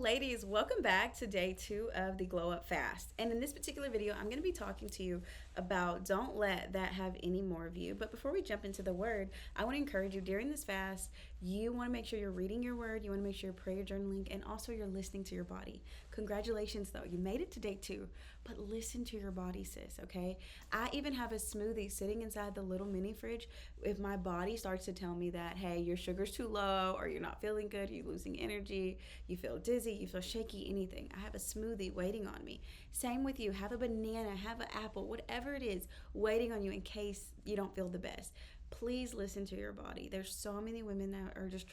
ladies, welcome back to day 2 of the Glow Up Fast. And in this particular video, I'm going to be talking to you about don't let that have any more of you. But before we jump into the word, I want to encourage you during this fast, you want to make sure you're reading your word, you want to make sure you're prayer journaling, and also you're listening to your body. Congratulations, though, you made it to day 2, but listen to your body, sis, okay? I even have a smoothie sitting inside the little mini fridge. If my body starts to tell me that, hey, your sugar's too low, or you're not feeling good, you're losing energy, you feel dizzy, you feel shaky, anything, I have a smoothie waiting on me. Same with you. Have a banana, have an apple, whatever it is, waiting on you in case you don't feel the best. Please listen to your body. There's so many women that are just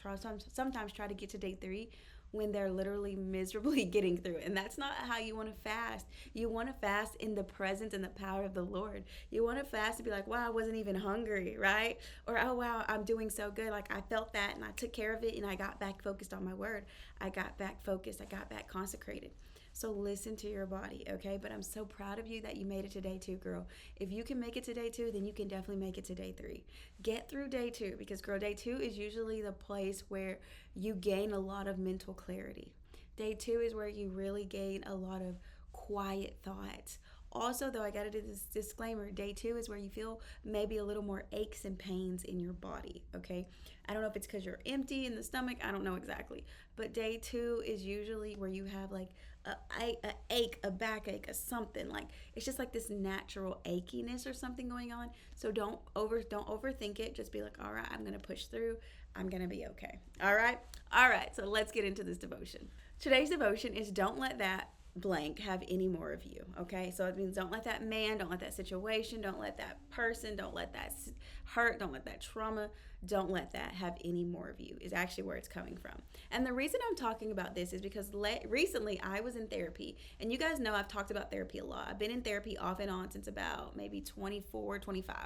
sometimes try to get to day 3 when they're literally miserably getting through it. And that's not how you want to fast. You want to fast in the presence and the power of the Lord. You want to fast to be like, wow, I wasn't even hungry, right? Or, oh, wow, I'm doing so good. Like, I felt that and I took care of it and I got back focused on my word. I got back focused. I got back consecrated. So listen to your body, okay? But I'm so proud of you that you made it to day 2, girl. If you can make it to day 2, then you can definitely make it to day 3. Get through day 2 because, girl, day 2 is usually the place where you gain a lot of mental clarity. Day 2 is where you really gain a lot of quiet thoughts. Also, though, I gotta do this disclaimer, day 2 is where you feel maybe a little more aches and pains in your body, okay? I don't know if it's because you're empty in the stomach, I don't know exactly. But day 2 is usually where you have like a ache, a backache, a something. Like, it's just like this natural achiness or something going on. So don't overthink it. Just be like, all right, I'm gonna push through. I'm gonna be okay. All right? All right, so let's get into this devotion. Today's devotion is don't let that blank have any more of you, okay? So it means don't let that man, don't let that situation, don't let that person, don't let that hurt, don't let that trauma, don't let that have any more of you is actually where it's coming from. And the reason I'm talking about this is because recently I was in therapy, and you guys know I've talked about therapy a lot. I've been in therapy off and on since about maybe 24, 25,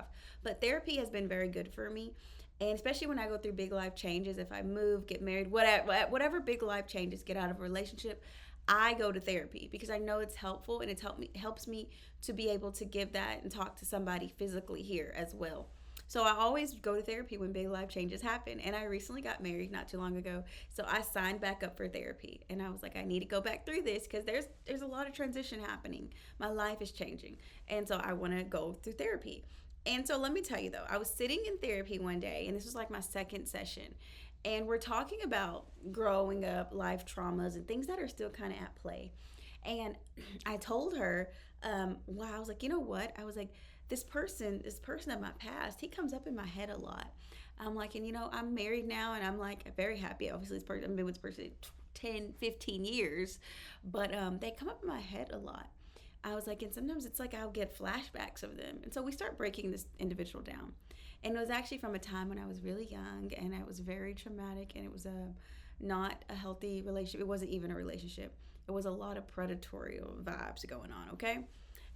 but therapy has been very good for me. And especially when I go through big life changes, if I move, get married, whatever big life changes, get out of a relationship, I go to therapy because I know it's helpful and helps me to be able to give that and talk to somebody physically here as well. So I always go to therapy when big life changes happen. And I recently got married not too long ago, so I signed back up for therapy. And I was like, I need to go back through this because there's a lot of transition happening. My life is changing, and so I want to go through therapy. And so let me tell you though, I was sitting in therapy one day, and this was like my second session, and we're talking about growing up, life traumas, and things that are still kind of at play. And I told her, wow, I was like, you know what? I was like, this person of my past, he comes up in my head a lot. I'm like, and I'm married now, and I'm like very happy. Obviously, this person, I've been with this person 10, 15 years, but they come up in my head a lot. I was like, and sometimes it's like I'll get flashbacks of them. And so we start breaking this individual down. And it was actually from a time when I was really young, and it was very traumatic, and it was not a healthy relationship. It wasn't even a relationship. It was a lot of predatory vibes going on, okay?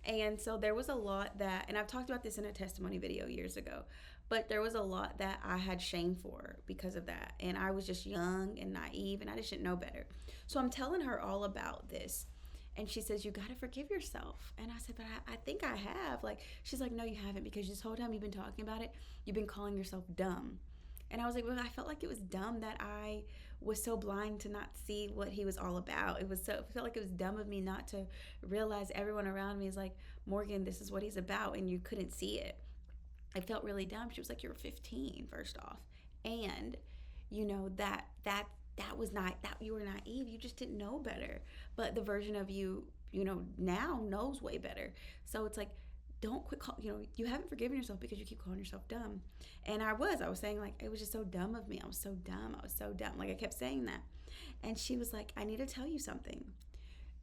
And so there was a lot that, and I've talked about this in a testimony video years ago, but there was a lot that I had shame for because of that. And I was just young and naive, and I just didn't know better. So I'm telling her all about this. And she says, you got to forgive yourself. And I said, but I think I have. Like, she's like, no, you haven't, because this whole time you've been talking about it, you've been calling yourself dumb. And I was like, well, I felt like it was dumb that I was so blind to not see what he was all about. It felt like it was dumb of me not to realize everyone around me is like, Morgan, this is what he's about, and you couldn't see it. I felt really dumb. She was like, you're 15, first off. And, that was not that you were naive. You just didn't know better. But the version of you, now knows way better. So it's like, don't quit you haven't forgiven yourself because you keep calling yourself dumb. And I was saying, like, it was just so dumb of me. I was so dumb. Like, I kept saying that. And she was like, I need to tell you something.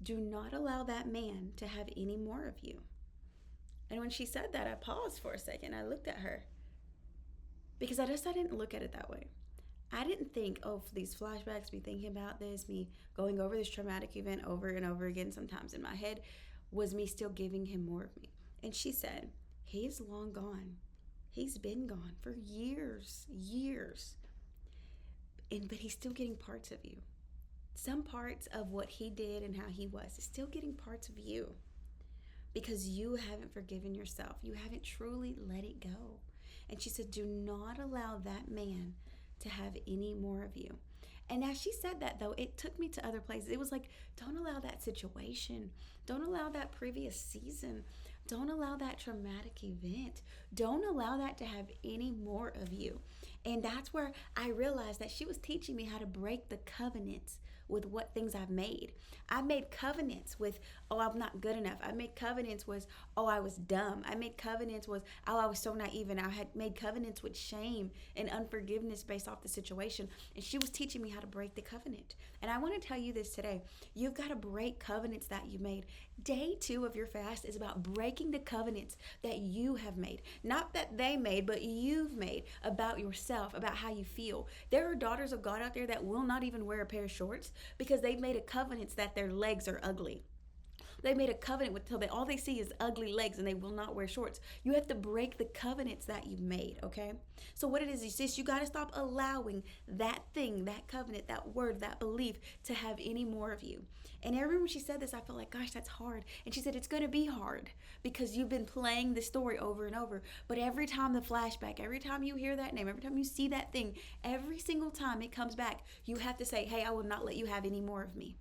Do not allow that man to have any more of you. And when she said that, I paused for a second. I looked at her because I didn't look at it that way. I didn't think, oh, for these flashbacks, me thinking about this, me going over this traumatic event over and over again, sometimes in my head, was me still giving him more of me. And she said, he's long gone. He's been gone for years. But he's still getting parts of you. Some parts of what he did and how he was is still getting parts of you because you haven't forgiven yourself. You haven't truly let it go. And she said, do not allow that man to have any more of you. And as she said that, though, it took me to other places. It was like, don't allow that situation, don't allow that previous season, don't allow that traumatic event, don't allow that to have any more of you. And that's where I realized that she was teaching me how to break the covenants with what things I've made. I made covenants with, oh, I'm not good enough. I made covenants with, oh, I was dumb. I made covenants with, oh, I was so naive. And I had made covenants with shame and unforgiveness based off the situation. And she was teaching me how to break the covenant. And I want to tell you this today. You've got to break covenants that you made. Day 2 of your fast is about breaking the covenants that you have made. Not that they made, but you've made about yourself, about how you feel. There are daughters of God out there that will not even wear a pair of shorts because they've made a covenant that their legs are ugly. They made a covenant with till all they see is ugly legs and they will not wear shorts. You have to break the covenants that you made, okay? So what it is this: you got to stop allowing that thing, that covenant, that word, that belief to have any more of you. And I remember when she said this, I felt like, gosh, that's hard. And she said, it's going to be hard because you've been playing the story over and over. But every time the flashback, every time you hear that name, every time you see that thing, every single time it comes back, you have to say, hey, I will not let you have any more of me.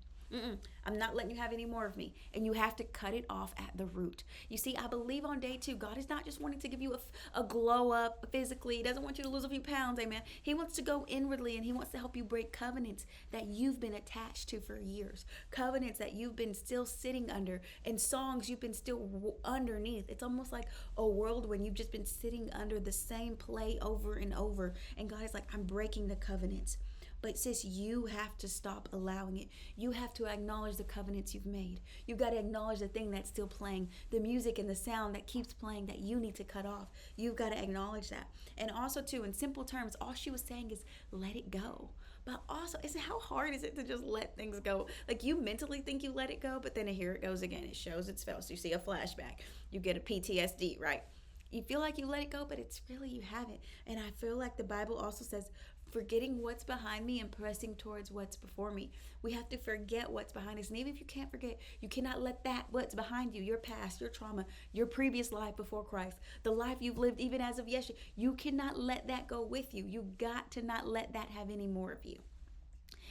I'm not letting you have any more of me. And you have to cut it off at the root. You see, I believe on day 2, God is not just wanting to give you a glow up physically. He doesn't want you to lose a few pounds, amen. He wants to go inwardly, and he wants to help you break covenants that you've been attached to for years. Covenants that you've been still sitting under, and songs you've been still underneath. It's almost like a world when you've just been sitting under the same play over and over. And God is like, I'm breaking the covenants. But sis, you have to stop allowing it. You have to acknowledge the covenants you've made. You've got to acknowledge the thing that's still playing, the music and the sound that keeps playing that you need to cut off. You've got to acknowledge that. And also, too, in simple terms, all she was saying is let it go. But also, how hard is it to just let things go? Like, you mentally think you let it go, but then here it goes again. It shows its face. You see a flashback. You get a PTSD, right? You feel like you let it go, but it's really you haven't. And I feel like the Bible also says, forgetting what's behind me and pressing towards what's before me. We have to forget what's behind us. And even if you can't forget, you cannot let that what's behind you, your past, your trauma, your previous life before Christ, the life you've lived even as of yesterday, you cannot let that go with you. You got to not let that have any more of you.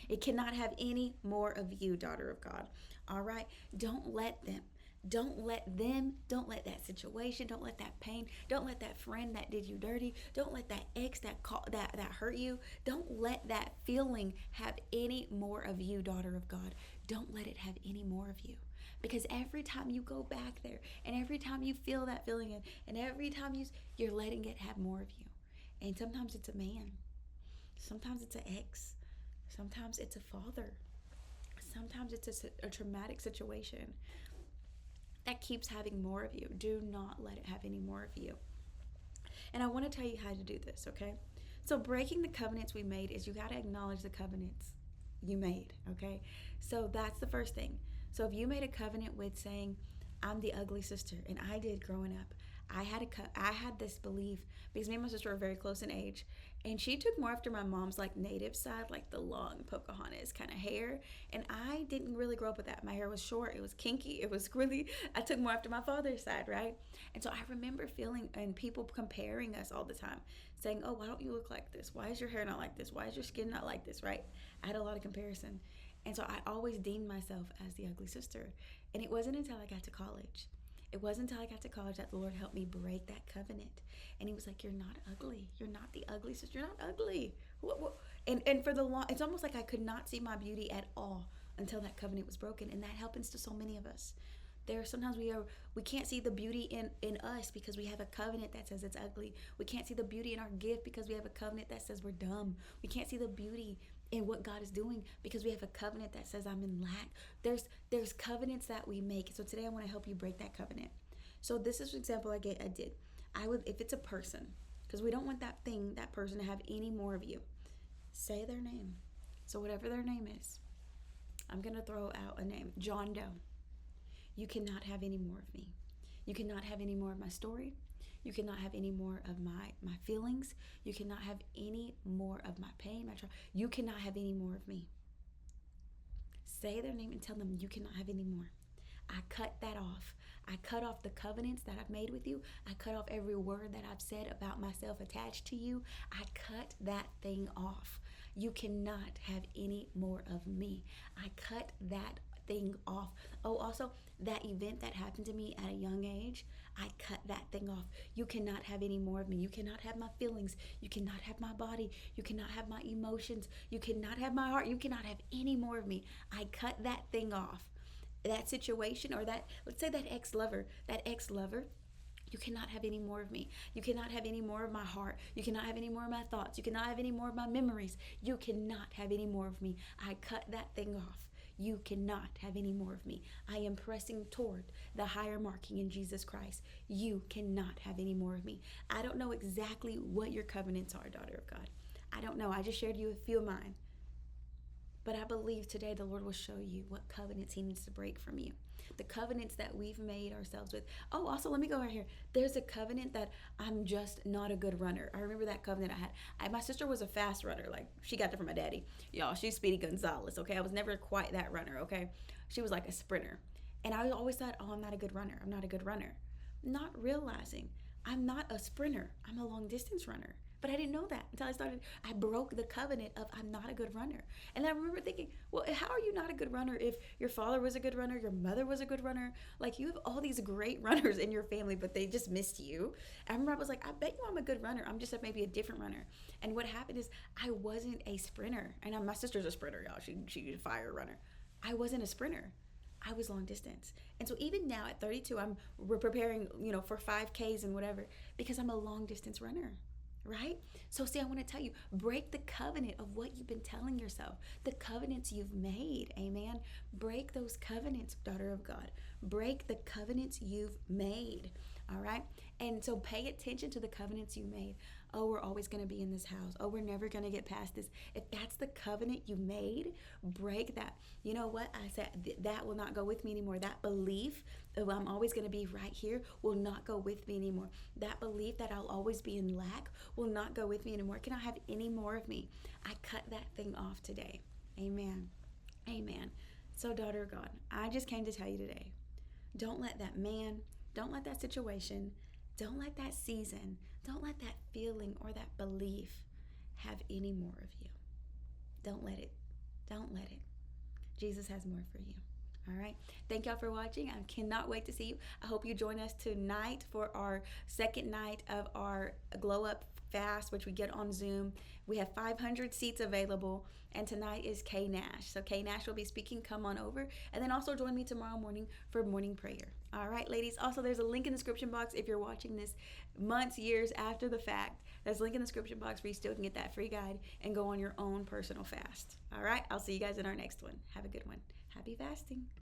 It cannot have any more of you, daughter of God. All right? Don't let them. Don't let that situation, don't let that pain, don't let that friend that did you dirty, don't let that ex that hurt you, don't let that feeling have any more of you, daughter of God. Don't let it have any more of you. Because every time you go back there, and every time you feel that feeling, and every time you're letting it have more of you. And sometimes it's a man, sometimes it's an ex, sometimes it's a father, sometimes it's a traumatic situation that keeps having more of you. Do not let it have any more of you. And I want to tell you how to do this, okay? So breaking the covenants we made is you got to acknowledge the covenants you made, okay? So that's the first thing. So if you made a covenant with saying, I'm the ugly sister, and I did growing up, I had this belief because me and my sister were very close in age, and she took more after my mom's like native side, like the long Pocahontas kind of hair, and I didn't really grow up with that. My hair was short, it was kinky, I took more after my father's side, right? And so I remember feeling, and people comparing us all the time, saying, oh, why don't you look like this? Why is your hair not like this? Why is your skin not like this, right? I had a lot of comparison. And so I always deemed myself as the ugly sister. And it wasn't until I got to college. It wasn't until I got to college that the Lord helped me break that covenant. And he was like, you're not ugly. You're not the ugly sister. You're not ugly. And for the long, it's almost like I could not see my beauty at all until that covenant was broken. And that happens to so many of us. There sometimes we can't see the beauty in us because we have a covenant that says it's ugly. We can't see the beauty in our gift because we have a covenant that says we're dumb. We can't see the beauty in what God is doing because we have a covenant that says I'm in lack. There's covenants that we make. So today I want to help you break that covenant. So this is an example I did. I would, if it's a person, because we don't want that person to have any more of you, say their name. So whatever their name is, I'm going to throw out a name. John Doe. You cannot have any more of me. You cannot have any more of my story. You cannot have any more of my feelings. You cannot have any more of my pain, my trauma. You cannot have any more of me. Say their name and tell them you cannot have any more. I cut that off. I cut off the covenants that I've made with you. I cut off every word that I've said about myself attached to you. I cut that thing off. You cannot have any more of me. I cut that thing off. Oh, also, that event that happened to me at a young age, I cut that thing off. You cannot have any more of me. You cannot have my feelings. You cannot have my body. You cannot have my emotions. You cannot have my heart. You cannot have any more of me. I cut that thing off. That situation, or that, let's say that ex-lover, you cannot have any more of me. You cannot have any more of my heart. You cannot have any more of my thoughts. You cannot have any more of my memories. You cannot have any more of me. I cut that thing off. You cannot have any more of me. I am pressing toward the higher marking in Jesus Christ. You cannot have any more of me. I don't know exactly what your covenants are, daughter of God. I don't know. I just shared you a few of mine. But I believe today the Lord will show you what covenants He needs to break from you. The covenants that we've made ourselves with. Oh, also, let me go right here. There's a covenant that I'm just not a good runner. I remember that covenant I had. My sister was a fast runner. Like, she got that from my daddy. Y'all, she's Speedy Gonzalez, okay? I was never quite that runner, okay? She was like a sprinter. And I always thought, oh, I'm not a good runner. I'm not a good runner. Not realizing I'm not a sprinter. I'm a long distance runner. But I didn't know that until I broke the covenant of I'm not a good runner. And I remember thinking, well, how are you not a good runner if your father was a good runner, your mother was a good runner? Like, you have all these great runners in your family, but they just missed you. I remember I was like, I bet you I'm a good runner. I'm just maybe a different runner. And what happened is I wasn't a sprinter. And my sister's a sprinter, y'all. She's a fire runner. I wasn't a sprinter. I was long distance. And so even now at 32, we're preparing, for 5Ks and whatever, because I'm a long distance runner. Right? So see, I want to tell you, break the covenant of what you've been telling yourself, the covenants you've made. Amen. Break those covenants, daughter of God. Break the covenants you've made. All right. And so pay attention to the covenants you made. Oh, we're always going to be in this house. Oh, we're never going to get past this. If that's the covenant you made, break that. You know what? I said that will not go with me anymore. That belief of I'm always going to be right here will not go with me anymore. That belief that I'll always be in lack will not go with me anymore. Can I have any more of me? I cut that thing off today. Amen. Amen. So, daughter of God, I just came to tell you today, don't let that man, don't let that situation, don't let that season, don't let that feeling or that belief have any more of you. Don't let it. Don't let it. Jesus has more for you. All right. Thank y'all for watching. I cannot wait to see you. I hope you join us tonight for our second night of our Glow Up Fast, which we get on Zoom. We have 500 seats available, and tonight is Kay Nash. So Kay Nash will be speaking. Come on over. And then also join me tomorrow morning for morning prayer. All right, ladies. Also, there's a link in the description box if you're watching this months, years after the fact. There's a link in the description box where you still can get that free guide and go on your own personal fast. All right. I'll see you guys in our next one. Have a good one. Happy fasting.